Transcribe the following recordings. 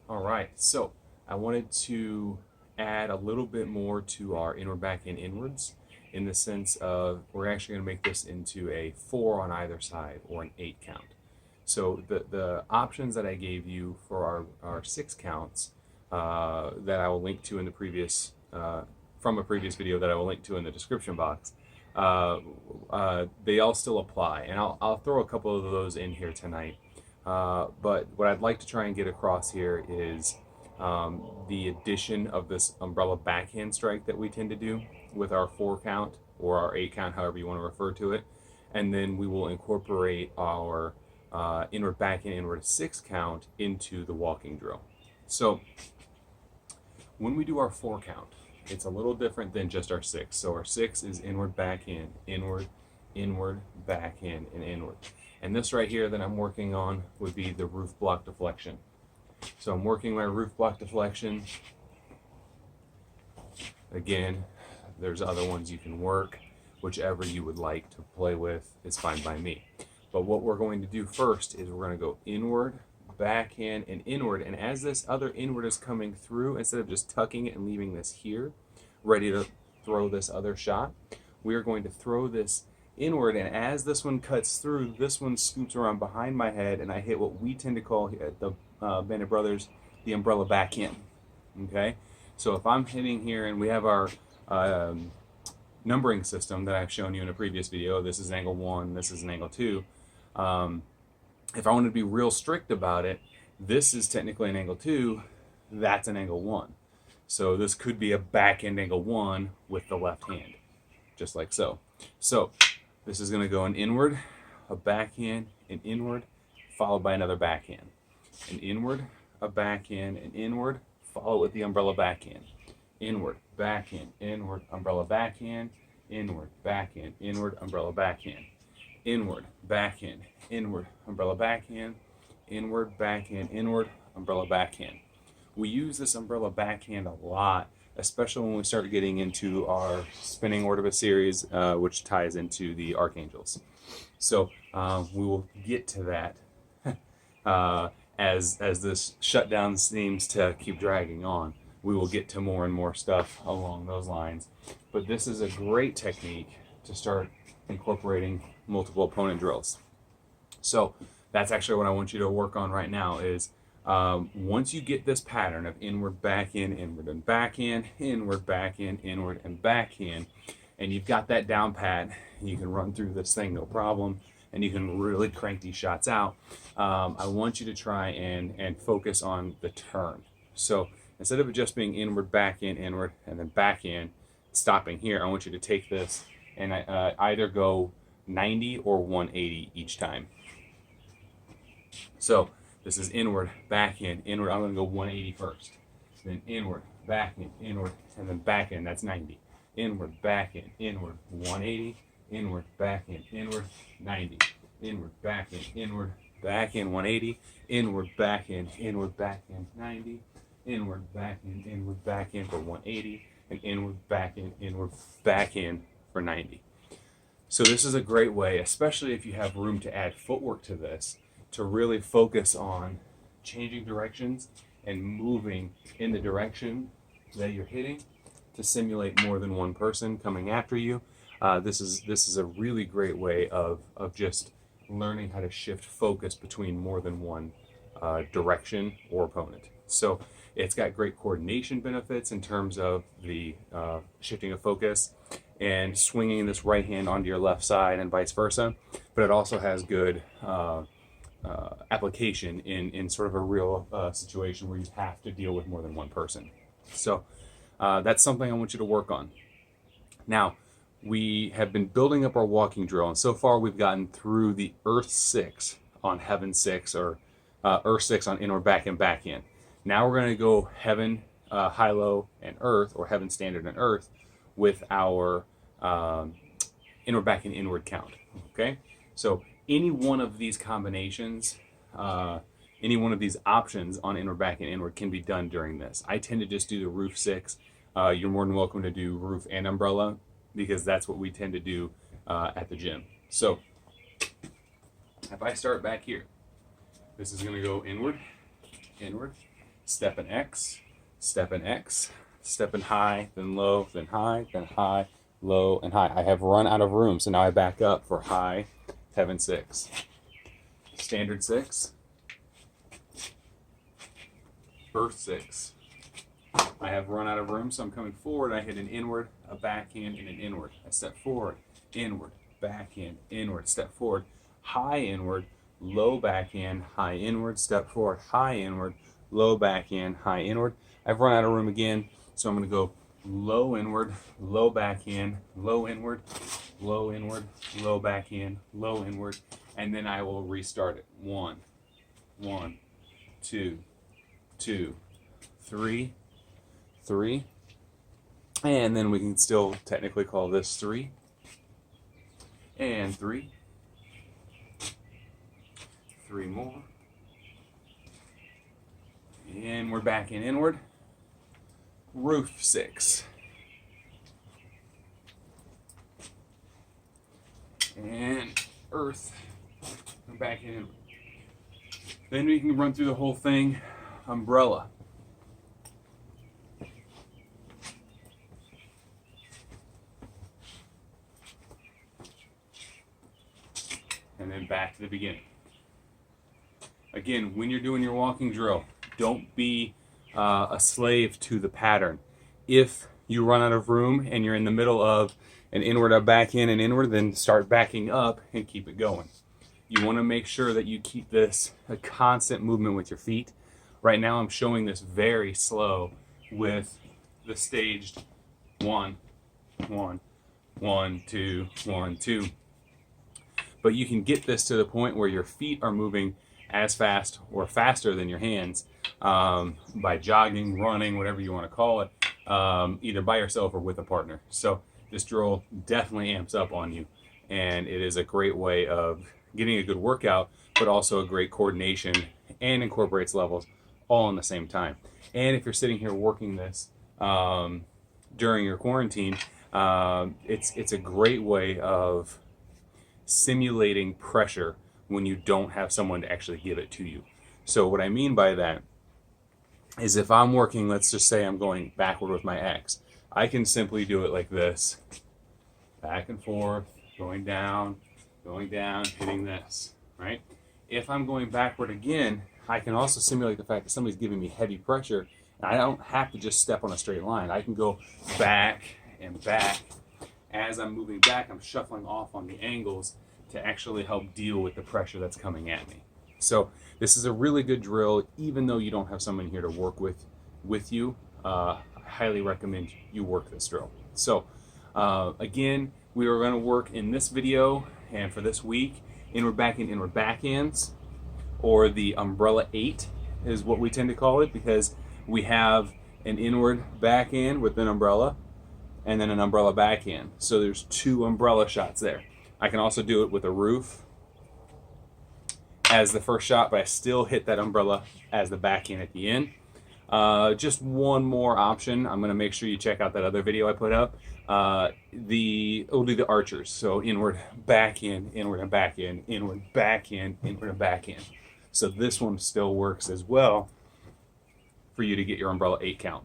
All right, so I wanted to add a little bit more to our inward, backhand, inwards in the sense of we're actually going to make this into a 4 on either side or an 8 count. So the options that I gave you for our 6 counts that I will link to in the previous, from a previous video that I will link to in the description box, they all still apply. And I'll throw a couple of those in here tonight. But what I'd like to try and get across here is the addition of this umbrella backhand strike that we tend to do with our 4 count or our 8 count, however you want to refer to it. And then we will incorporate our inward backhand, inward 6 count into the walking drill. So when we do our 4 count, it's a little different than just our 6. So our 6 is inward backhand, inward, inward, backhand, and inward. And this right here that I'm working on would be the roof block deflection. So I'm working my roof block deflection. Again, there's other ones you can work. Whichever you would like to play with is fine by me. But what we're going to do first is we're going to go inward, backhand, and inward. And as this other inward is coming through, instead of just tucking it and leaving this here, ready to throw this other shot, we are going to throw this inward, and as this one cuts through, this one scoops around behind my head, and I hit what we tend to call at the Band Brothers the umbrella backhand. Okay, so if I'm hitting here, and we have our numbering system that I've shown you in a previous video. This is angle 1, this is an angle 2. If I want to be real strict about it, this is technically an angle 2, that's an angle 1. So this could be a backhand angle 1 with the left hand, just like so. So this is going to go an inward, a backhand, an inward, followed by another backhand. An inward, a backhand, an inward, follow with the umbrella backhand. Inward, backhand, inward, umbrella backhand, inward, backhand, inward, umbrella backhand. Inward, backhand, inward, umbrella backhand, inward, backhand, inward, umbrella backhand. We use this umbrella backhand a lot, especially when we start getting into our spinning Ortobus series, which ties into the Archangels. So we will get to that as this shutdown seems to keep dragging on. We will get to more and more stuff along those lines. But this is a great technique to start incorporating multiple opponent drills. So that's actually what I want you to work on right now is once you get this pattern of inward, backhand, inward, and backhand, inward, backhand, inward, and backhand, and you've got that down pat, you can run through this thing no problem, and you can really crank these shots out. I want you to try and focus on the turn. So instead of it just being inward, backhand, inward, and then backhand, stopping here, I want you to take this and either go 90 or 180 each time. So this is inward, backhand, inward. I'm going to go 180 first. Then inward, backhand, inward, and then backhand. That's 90. Inward, backhand, inward, 180. Inward, backhand, inward, 90. Inward, backhand, inward, backhand, 180. Inward, backhand, inward, backhand, 90. Inward, backhand, inward, backhand for 180. And inward, backhand for 90. So this is a great way, especially if you have room to add footwork to this, to really focus on changing directions and moving in the direction that you're hitting to simulate more than one person coming after you. This is a really great way of just learning how to shift focus between more than one direction or opponent. So it's got great coordination benefits in terms of the shifting of focus and swinging this right hand onto your left side and vice versa. But it also has good application in sort of a real situation where you have to deal with more than one person. So that's something I want you to work on. Now, we have been building up our walking drill, and so far we've gotten through the Earth 6 on Heaven 6, or Earth 6 on inward, backhand, backhand. Now we're going to go Heaven, high-low, and Earth, or Heaven standard and Earth, with our inward, backhand, inward count. Okay? So any one of these combinations, any one of these options on inward, backhand, inward can be done during this. I tend to just do the roof 6. You're more than welcome to do roof and umbrella, because that's what we tend to do at the gym. So if I start back here, this is going to go inward, inward, step and X, step and X, step and high, then low, then high, low, and high. I have run out of room, so now I back up for high, 7, 6. Standard 6, burst 6. I have run out of room, so I'm coming forward. I hit an inward, a backhand, and an inward. I step forward, inward, backhand, inward, step forward, high inward, low backhand, high inward, step forward, high inward, low backhand, high inward. I've run out of room again, so I'm going to go low inward, low backhand, low inward, low inward, low backhand, low inward, and then I will restart it. 1, 1, 2, 2, 3, 3, and then we can still technically call this 3, and 3, 3 more, and we're back in inward, roof 6, and earth, we're back in inward. Then we can run through the whole thing, umbrella. And then back to the beginning. Again, when you're doing your walking drill, don't be a slave to the pattern. If you run out of room and you're in the middle of an inward, a back in, and inward, then start backing up and keep it going. You want to make sure that you keep this a constant movement with your feet. Right now I'm showing this very slow with the staged 1, 1, 1, 2, 1, 2. But you can get this to the point where your feet are moving as fast or faster than your hands by jogging, running, whatever you want to call it, either by yourself or with a partner. So this drill definitely amps up on you, and it is a great way of getting a good workout, but also a great coordination and incorporates levels all in the same time. And if you're sitting here working this during your quarantine, it's a great way of simulating pressure when you don't have someone to actually give it to you. So what I mean by that is if I'm working, let's just say I'm going backward with my X, I can simply do it like this, back and forth, going down, hitting this, right? If I'm going backward again, I can also simulate the fact that somebody's giving me heavy pressure, and I don't have to just step on a straight line. I can go back and back. As I'm moving back, I'm shuffling off on the angles to actually help deal with the pressure that's coming at me. So this is a really good drill, even though you don't have someone here to work with you. I highly recommend you work this drill. So again, we are going to work in this video and for this week, inward backhands, or the umbrella 8 is what we tend to call it, because we have an inward backhand with an umbrella and then an umbrella backhand. So there's 2 umbrella shots there. I can also do it with a roof as the first shot, but I still hit that umbrella as the backhand at the end. Just one more option. I'm going to make sure you check out that other video I put up. We'll do the archers. So inward, backhand, inward and backhand, inward, backhand, inward and backhand. So this one still works as well for you to get your umbrella 8 count.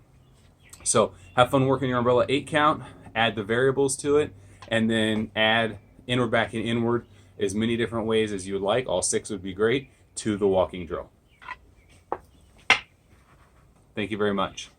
So have fun working your umbrella 8 count, add the variables to it, and then add inward, backhand, inward as many different ways as you would like. All 6 would be great to the walking drill. Thank you very much.